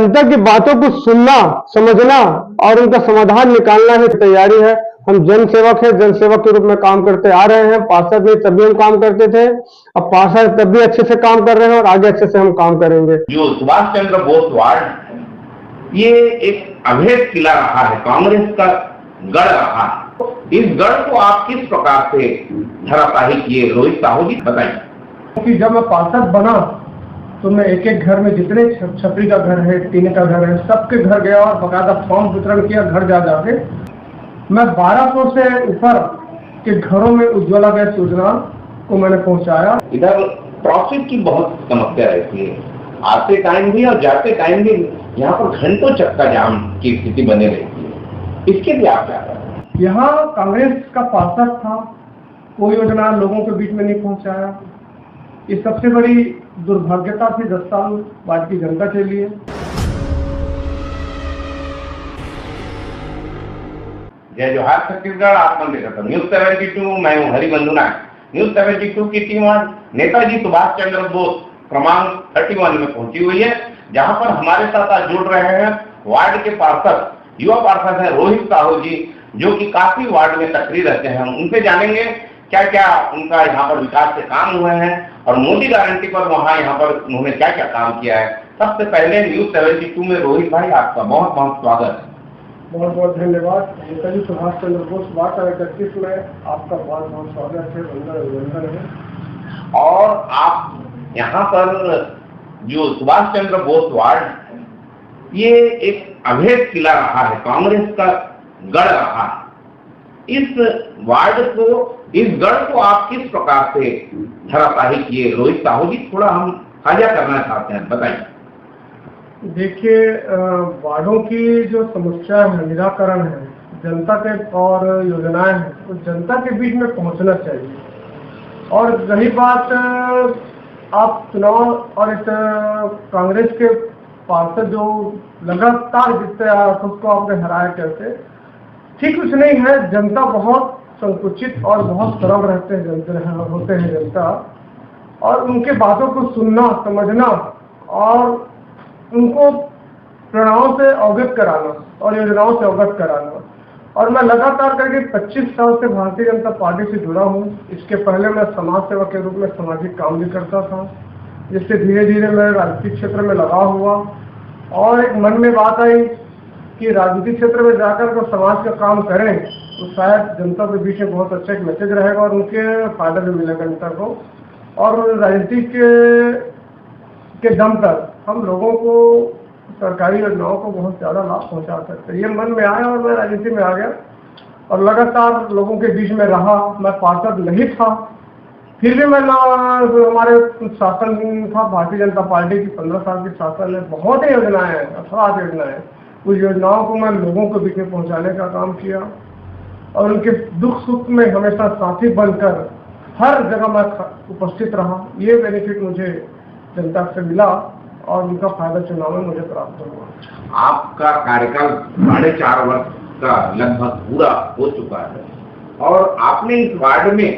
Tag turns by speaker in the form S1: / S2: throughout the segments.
S1: जनता की बातों को सुनना, समझना और उनका समाधान निकालना की तैयारी है। हम जन सेवक हैं, जन सेवक के रूप में काम करते आ रहे हैं। पार्षद में तभी हम काम करते थे, अब पार्षद तब भी अच्छे से काम कर रहे हैं और आगे अच्छे से हम काम करेंगे।
S2: जो सुभाष चंद्र बोस वार्ड ये एक अभेद किला रहा है, कांग्रेस का गढ़ रहा है। इस गढ़ को आप किस प्रकार से धराशायी किए, रोहित साहू जी बताइए।
S3: क्योंकि जब मैं पार्षद बना तो मैं एक एक घर में जितने छपरी का घर है, टीने का घर है, सबके घर गया और बकायदा फॉर्म वितरण किया घर जा जाके। मैं 1200 से ऊपर के घरों में उज्ज्वला गैस योजना को मैंने पहुंचाया।
S2: इधर ट्रैफिक की बहुत समस्या रहती है, आते टाइम भी और जाते टाइम भी यहाँ पर घंटों चक्का जाम की स्थिति बने रहती है। इसके लिए आप क्या करें?
S3: यहाँ कांग्रेस का पार्षद था, कोई योजना लोगों के बीच में नहीं पहुंचाया। ये सबसे बड़ी दुर्भाग्यता थी 10 साल बाद की जनता के लिए।
S2: जय जोहार छत्तीसगढ़, आप मन देखा न्यूज 72, मैं हूँ हरिबंधु नायक। न्यूज 72 की टीम आज नेताजी सुभाष चंद्र बोस क्रमांक 31 में पहुंची हुई है, जहां पर हमारे साथ आज जुड़ रहे हैं वार्ड के पार्षद, युवा पार्षद है रोहित साहू जी, जो कि काफी वार्ड में सक्रिय रहते हैं। उनसे जानेंगे क्या क्या उनका यहाँ पर विकास के काम हुए हैं और मोदी गारंटी पर वहाँ यहाँ पर उन्होंने क्या क्या काम किया है। सबसे पहले न्यूज 72 में रोहित भाई आपका बहुत बहुत स्वागत है।
S3: बहुत बहुत धन्यवाद। नेताजी सुभाष चंद्र बोस वार्ड 31 में आपका बहुत बहुत स्वागत है, अभिनंदन है।
S2: और आप यहाँ पर जो सुभाष चंद्र बोस वार्ड ये एक अभेद किला रहा है, कांग्रेस का गढ़ रहा है। इस वार्ड को, इस गढ़ को आप किस प्रकार से धराशायी किए, रोहित साहू जी थोड़ा हम साझा करना चाहते हैं, बताइए।
S3: देखिए, वार्डों की जो समस्या है, निराकरण है, जनता के और योजनाएं हैं, तो जनता के बीच में पहुंचना चाहिए। और रही बात आप चुनाव और इस कांग्रेस के पार्षद जो लगातार जीतते आ उसको आपने हराया कैसे, ठीक कुछ नहीं है। जनता बहुत संकुचित और बहुत सरल रहते हैं, होते हैं जनता, और उनके बातों को सुनना, समझना और उनको प्रेरणाओं से अवगत कराना और योजनाओं से अवगत कराना। और मैं लगातार करके 25 साल से भारतीय जनता पार्टी से जुड़ा हूँ। इसके पहले मैं समाज सेवक के रूप में सामाजिक काम भी करता था, जिससे धीरे धीरे मैं राजनीतिक क्षेत्र में लगा हुआ। और एक मन में बात आई कि राजनीतिक क्षेत्र में जाकर को समाज का काम करें तो शायद जनता के बीच में बहुत अच्छा एक मैसेज रहेगा और उनके फायदा भी मिलेगा जनता को। और राजनीति के दम पर हम लोगों को सरकारी योजनाओं को बहुत ज़्यादा लाभ पहुंचा सकते हैं। ये मन में आया और मैं राजनीति में आ गया और लगातार लोगों के बीच में रहा। मैं पार्षद नहीं था, फिर भी मैं हमारे शासन था भारतीय जनता पार्टी की 15 साल की शासन है, बहुत ही योजनाएं हैं, 18 योजनाएं। उस योजनाओं को मैं लोगों के बीच में पहुंचाने का काम किया और उनके दुख सुख में हमेशा साथी बनकर हर जगह मैं उपस्थित रहा। ये बेनिफिट मुझे जनता से मिला और उनका फायदा चुनाव में मुझे प्राप्त हुआ।
S2: आपका कार्यकाल 4.5 वर्ष का लगभग पूरा हो चुका है और आपने इस वार्ड में,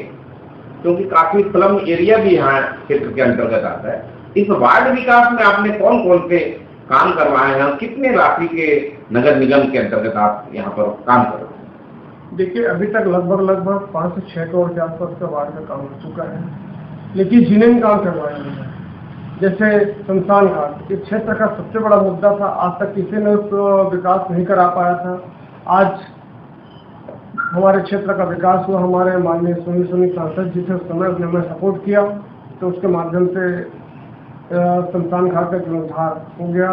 S2: क्योंकि काफी स्लम एरिया भी यहाँ क्षेत्र के अंतर्गत आता है, इस वार्ड विकास में आपने कौन कौन से काम करवाए हैं, कितने राशि के नगर निगम के अंतर्गत आप यहाँ पर काम कर रहे हैं?
S3: देखिए, अभी तक लगभग 5 से 6 करोड़ के आसपास का वार्ड का काम हो चुका है, लेकिन जिन्हें काम करवाए हैं जैसे शमशान घाट, इस क्षेत्र का सबसे बड़ा मुद्दा था। आज तक किसी ने उसको विकास नहीं करा पाया था। आज हमारे क्षेत्र का विकास हुआ। हमारे माननीय सुनी सांसद जी थे, उस समय उसने हमें सपोर्ट किया तो उसके माध्यम से शमशान घाट का जीर्णोद्धार हो गया,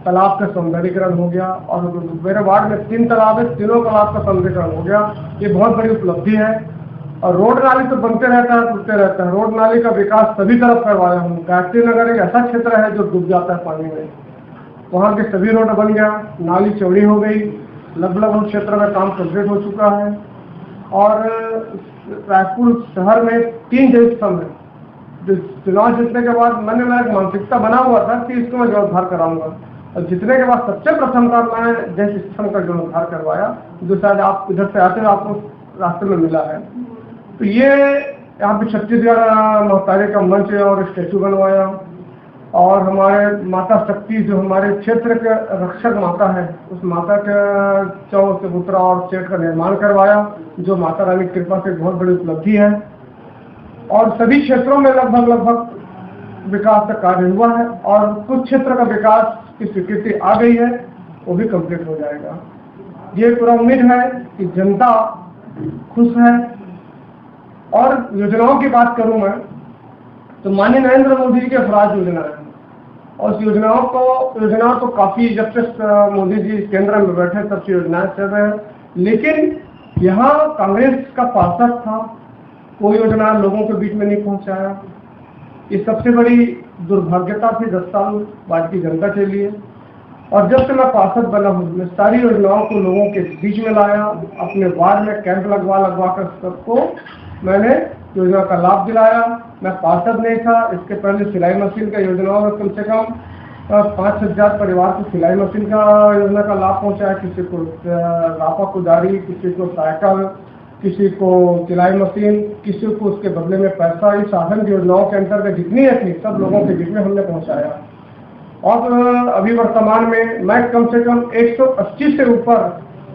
S3: तालाब का सौंदर्यीकरण हो गया और मेरे वार्ड में 3 तालाब है, तीनों तालाब का सौंदर्यीकरण हो गया। ये बहुत बड़ी उपलब्धि है। और रोड नाली तो बनते रहता है, टूटते रहता है। रोड नाली का विकास सभी तरफ करवाया हूँ। गायत्री नगर एक ऐसा क्षेत्र है जो डूब जाता है पानी में, वहाँ के सभी रोड बन गया, नाली चौड़ी हो गई, लगभग उस क्षेत्र में काम कंप्लीट हो चुका है। और रायपुर शहर में 3 जल स्तंभ है। जो चुनाव जीतने के बाद मैंने मेरा एक मानसिकता बना हुआ था कि इसको मैं जीर्णोद्धार कराऊंगा, और जीतने के बाद सबसे प्रथम काम मैंने जल स्तंभ का जीर्णोद्धार करवाया, जो शायद आप इधर से आते हुए आपको रास्ते में मिला है। तो ये यहाँ पे छत्तीसगढ़ महतारी का मंच और स्टेचू बनवाया और हमारे माता शक्ति जो हमारे क्षेत्र के रक्षक माता है, उस माता के चबूतरा और शेड का निर्माण करवाया, जो माता रानी की कृपा से बहुत बड़ी उपलब्धि है। और सभी क्षेत्रों में लगभग विकास का कार्य हुआ है और कुछ क्षेत्र का विकास की स्वीकृति आ गई है, वो भी कंप्लीट हो जाएगा। ये पूरा उम्मीद है कि जनता खुश है। और योजनाओं की बात करूं मैं तो माननीय नरेंद्र मोदी जी की स्वराज योजना है, और उस योजना तो काफी, जब से मोदी जी केंद्र में बैठे तब से योजनाएं चल रहे हैं, लेकिन यहाँ कांग्रेस का पार्षद था, कोई योजना लोगों के बीच में नहीं पहुंचाया। ये सबसे बड़ी दुर्भाग्यता थी 10 साल बाद की जनता के लिए। और जब से मैं पार्षद बना हूँ, मैं सारी योजनाओं को लोगों के बीच में लाया, अपने वार्ड में कैंप लगवा कर सबको मैंने योजना का लाभ दिलाया। मैं पार्षद नहीं था, इसके पहले सिलाई मशीन का योजनाओं में कम से कम 5,000 परिवार को सिलाई मशीन का योजना का लाभ पहुंचाया। किसी को रापा कुदारी, किसी को साइकिल, किसी को सिलाई मशीन, किसी को उसके बदले में पैसा। इस साधन योजनाओं के अंतर्गत जितनी है थी सब लोगों के बीच में हमने पहुंचाया। और अभी वर्तमान में मैं कम से कम 180 से ऊपर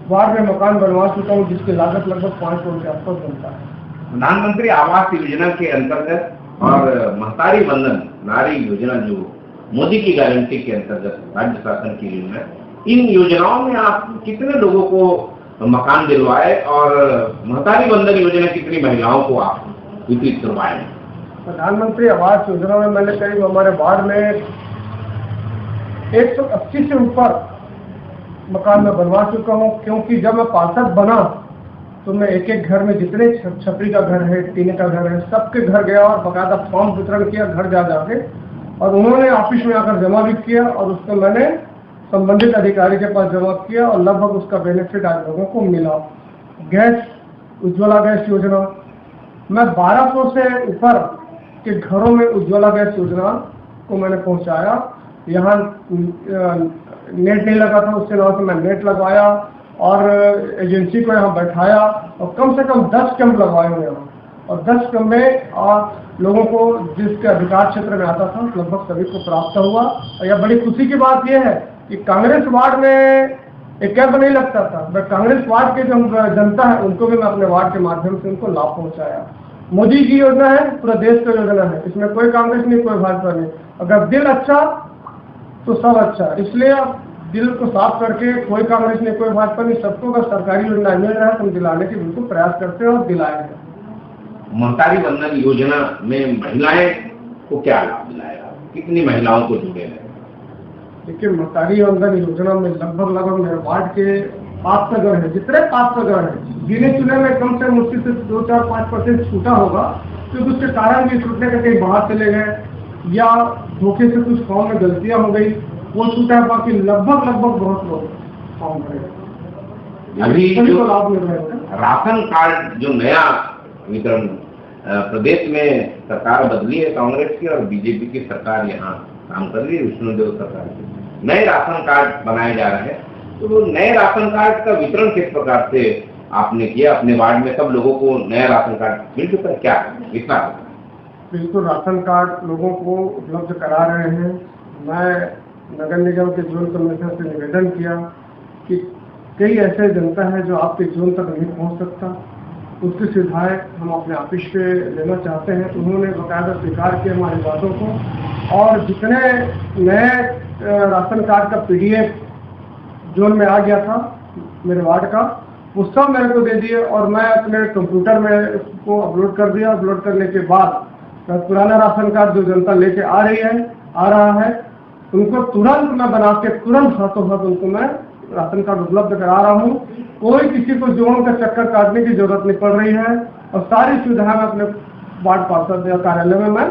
S3: वार्ड में मकान बनवा चुका हूँ, जिसकी लागत लगभग 5 करोड़ के आसपास बनता है।
S2: प्रधानमंत्री आवास योजना के अंतर्गत और महतारी वंदन नारी योजना जो मोदी की गारंटी के अंतर्गत राज्य शासन की योजना, इन योजनाओं में आप कितने लोगों को मकान दिलवाए और महतारी वंदन योजना कितनी महिलाओं को आप वितरित करवाए?
S3: प्रधानमंत्री आवास योजना में मैंने करीब हमारे वार्ड में 180 से ऊपर मकान में बनवा चुका हूँ, क्योंकि जब मैं पार्षद बना तो मैं एक एक घर में जितने छपरी का घर है, टीने का घर है, सबके घर गया और बाकायदा फॉर्म वितरण किया घर जा जाके, और उन्होंने ऑफिस में आकर जमा भी किया और उसको मैंने संबंधित अधिकारी के पास जमा किया और लगभग उसका बेनिफिट आज लोगों को मिला। गैस, उज्ज्वला गैस योजना, मैं 1200 से ऊपर के घरों में उज्ज्वला गैस योजना को मैंने पहुंचाया। यहाँ नेट नहीं लगा था, उसके नाम से मैं नेट लगवाया और एजेंसी को यहाँ बैठाया और कम से कम 10 कैंप लगवाए हुए यहाँ, और 10 कैंप में लोगों को जिसके अधिकार क्षेत्र में आता था लगभग सभी को प्राप्त हुआ। और यह बड़ी खुशी की बात यह है कि कांग्रेस वार्ड में एक कैंप नहीं लगता था, मैं कांग्रेस वार्ड के जो जनता है उनको भी मैं अपने वार्ड के माध्यम से उनको लाभ पहुँचाया। मोदी की योजना है, पूरा देश का योजना है, इसमें कोई कांग्रेस नहीं, कोई भाजपा नहीं। अगर दिल अच्छा तो सब अच्छा, इसलिए आप दिल को साफ करके, कोई कांग्रेस नहीं, कोई भाजपा नहीं, सबको अगर सरकारी योजना मिल रहा है तो हम दिलाने की बिल्कुल प्रयास करते हैं और दिलाए हैं।
S2: महतारी वंदन योजना में महिलाएं को क्या लाभ दिलाएगा, कितनी महिलाओं को जुड़े हैं?
S3: देखिए, महतारी वंदन योजना में लगभग मेरे वार्ड के 500 घर है, जितने 500 घर है, गिने चुने में कम से मुश्किल से 2-4-5% छूटा होगा, क्योंकि उसके कारण भी छूटने का कहीं बाहर चले गए या धोखे से कुछ फॉर्म में गलतियां हो गई, वो छूटा है। बाकी लगभग बहुत लोग फॉर्म भरे।
S2: अभी जो
S3: लाभ मिल रहे हैं
S2: राशन कार्ड जो नया वितरण प्रदेश में सरकार बदली है कांग्रेस की और बीजेपी की सरकार यहाँ काम कर रही है, विष्णुदेव सरकार की, नए राशन कार्ड बनाए जा रहे हैं। तो नए राशन कार्ड का वितरण किस प्रकार से आपने किया अपने वार्ड में? सब लोगों को नया राशन कार्ड मिल चुका है क्या? इतना
S3: बिल्कुल राशन कार्ड लोगों को उपलब्ध करा रहे हैं। मैं नगर निगम के जोन कमिश्नर से निवेदन किया कि कई ऐसे जनता है जो आपके जोन तक नहीं पहुंच सकता, उसकी सुविधाएं हम अपने ऑफिस पे लेना चाहते हैं। उन्होंने बाकायदा स्वीकार किया हमारी बातों को, और जितने नए राशन कार्ड का PDF जोन में आ गया था मेरे वार्ड का, वो सब मेरे को दे दिए और मैं अपने कंप्यूटर में उसको अपलोड कर दिया। अपलोड करने के बाद पुराना राशन कार्ड जो जनता लेके आ रहा है उनको तुरंत मैं बना के तुरंत हाथों हाथ उनको मैं राशन कार्ड उपलब्ध करा रहा हूँ। कोई किसी को जोन का चक्कर काटने की जरूरत नहीं पड़ रही है, और सारी सुविधाएं मैं अपने वार्ड पार्षद कार्यालय में मैं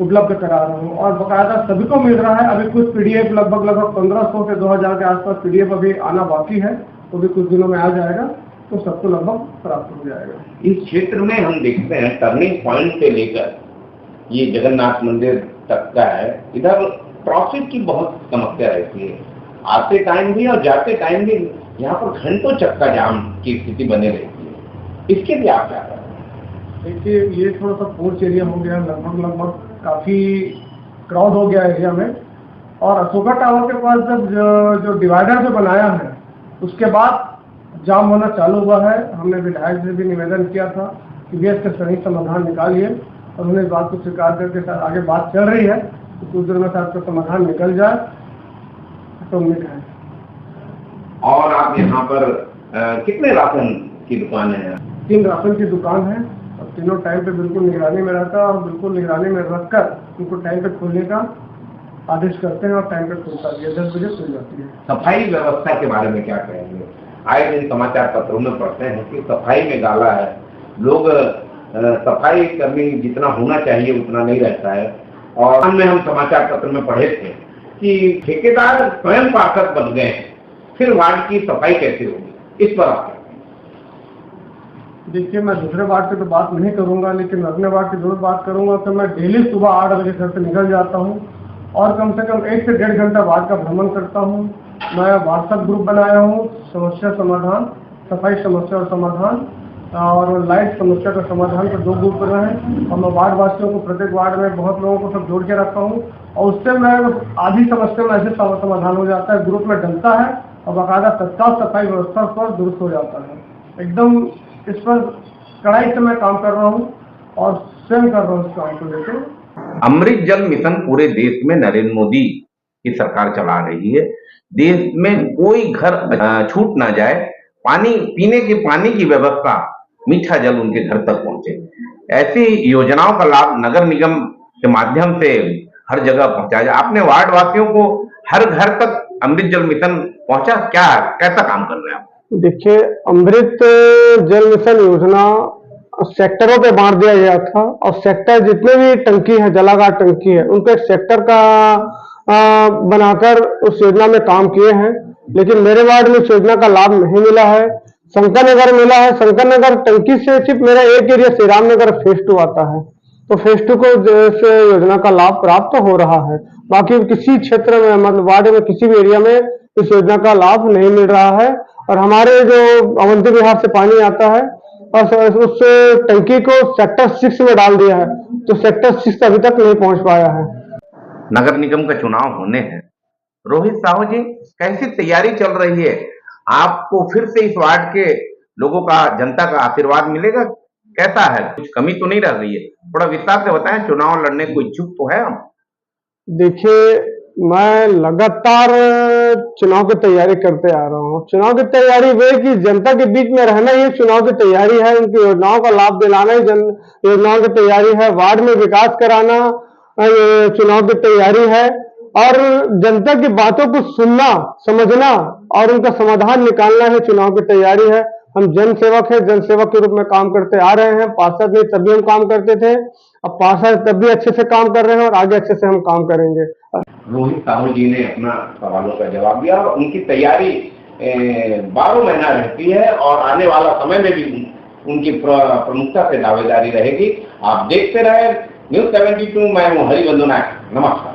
S3: उपलब्ध करा रहा हूँ और बाकायदा सभी को मिल रहा है। अभी कुछ PDF लगभग 1500 से 2000 के आसपास PDF अभी आना बाकी है, तो भी कुछ दिनों में आ जाएगा, तो सबको लगभग प्राप्त हो जाएगा।
S2: इस क्षेत्र में हम देखते हैं टर्निंग पॉइंट से लेकर ये जगन्नाथ मंदिर तक का है, इधर ट्रैफिक की बहुत समस्या रहती है, आते टाइम भी और जाते टाइम भी यहाँ पर घंटों चक्का जाम की स्थिति बने रहती है। इसके लिए आप क्या कर रहे हैं?
S3: देखिए, ये थोड़ा सा पोर्च एरिया हो गया, लगभग काफी क्राउड हो गया एरिया में। और अशोका टावर के पास जब जो डिवाइडर जो बनाया है उसके बाद जाम होना चालू हुआ है। हमने विधायक से भी निवेदन किया था कि वे इसका सही समाधान निकालिए, और उन्होंने इस बात को स्वीकार करके साथ आगे बात चल रही है तो कुछ देर में साथ का समाधान निकल जाए तो उम्मीद है।
S2: और आप यहाँ पर कितने राशन की दुकानें हैं?
S3: 3 राशन की दुकान है और तीनों टाइम पे बिल्कुल निगरानी में रहता है और बिल्कुल निगरानी में रखकर उनको टाइम पे खोलने का आदेश करते हैं और टाइम पे खुलता है। 10 बजे खुल जाती है।
S2: सफाई व्यवस्था के बारे में क्या कहेंगे? आए दिन समाचार पत्रों में पढ़ते हैं कि सफाई में गाला है, लोग सफाई कर्मी जितना होना चाहिए उतना नहीं रहता है। और हमने हम समाचार पत्र में पढ़े थे कि ठेकेदार स्वयं पार्षद बन गए, फिर वार्ड की सफाई कैसे होगी? इस पर आप
S3: देखिए, मैं दूसरे वार्ड की तो बात नहीं करूंगा, लेकिन अपने वार्ड की जरूर बात करूंगा। तो मैं डेली सुबह 8 बजे घर से निकल जाता हूं और कम से कम 1 से 1.5 घंटा वार्ड का भ्रमण करता हूं। मैं व्हाट्सएप ग्रुप बनाया हूं, समस्या समाधान, सफाई समस्या और समाधान और लाइट समस्या का समाधान पर 2 ग्रुप बना है। और मैं वार्ड वासियों को प्रत्येक वार्ड में बहुत लोगों को सब जोड़ के रखा हूँ और उससे मैं आधी समस्या में ऐसे समाधान हो जाता है, ग्रुप में डलता है और बाकायदा तत्काल सफाई व्यवस्था पर दुरुस्त हो जाता है। एकदम इस पर कड़ाई से मैं काम कर रहा हूँ और स्वयं कर रहा हूँ इस काम को लेकर।
S4: अमृत जल मिशन पूरे देश में नरेंद्र मोदी की सरकार चला रही है। देश में कोई घर छूट ना जाए, पानी पीने के पानी की व्यवस्था, मीठा जल उनके घर तक पहुंचे। ऐसी योजनाओं का लाभ नगर निगम के माध्यम से हर जगह पहुंचाया जाए। आपने वार्ड वासियों को हर घर तक अमृत जल मिशन पहुंचा, क्या कैसा काम कर रहे हैं आप?
S1: देखिए, अमृत जल मिशन योजना सेक्टरों पे बांट दिया गया था और सेक्टर जितने भी टंकी है, जलागार टंकी है, उनको एक सेक्टर का बनाकर उस योजना में काम किए हैं। लेकिन मेरे वार्ड में इस योजना का लाभ नहीं मिला है। शंकर नगर मिला है। शंकर नगर टंकी से सिर्फ मेरा एक एरिया श्री राम नगर फेज 2 आता है, तो फेज 2 को से योजना का लाभ प्राप्त हो रहा है। बाकी किसी क्षेत्र में, मतलब वार्ड में किसी भी एरिया में इस योजना का लाभ नहीं मिल रहा है। और हमारे जो अवंती विहार से पानी आता है और उस टंकी को सेक्टर 6 में डाल दिया है, तो सेक्टर 6 अभी तक नहीं पहुंच पाया है।
S4: नगर निगम का चुनाव होने हैं। रोहित साहू जी, कैसी तैयारी चल रही है? आपको फिर से इस वार्ड के लोगों का, जनता का आशीर्वाद मिलेगा? कैसा है, कुछ कमी तो नहीं रह रही है? थोड़ा विस्तार से बताएं। चुनाव लड़ने को इच्छुक तो है हम?
S1: देखिए, मैं लगातार चुनाव की तैयारी करते आ रहा हूँ। चुनाव की तैयारी वे कि जनता के बीच में रहना ही चुनाव की तैयारी है। उनकी योजनाओं का लाभ दिलाना ही योजनाओं की तैयारी है। वार्ड में विकास कराना चुनाव की तैयारी है और जनता की बातों को सुनना, समझना और उनका समाधान निकालना ही चुनाव की तैयारी है। हम जन सेवक हैं, जन सेवक के रूप में काम करते आ रहे हैं। पार्षद नहीं तब भी हम काम करते थे, अब पार्षद तब भी अच्छे से काम कर रहे हैं और आगे अच्छे से हम काम करेंगे।
S2: रोहित साहू जी ने अपना सवालों का जवाब दिया और उनकी तैयारी 12 महीना रहती है और आने वाला समय में भी उनकी प्रमुखता से दावेदारी रहेगी। आप देखते रहे न्यूज़ 72। मैं हूं हरिवंदु नायक। नमस्कार।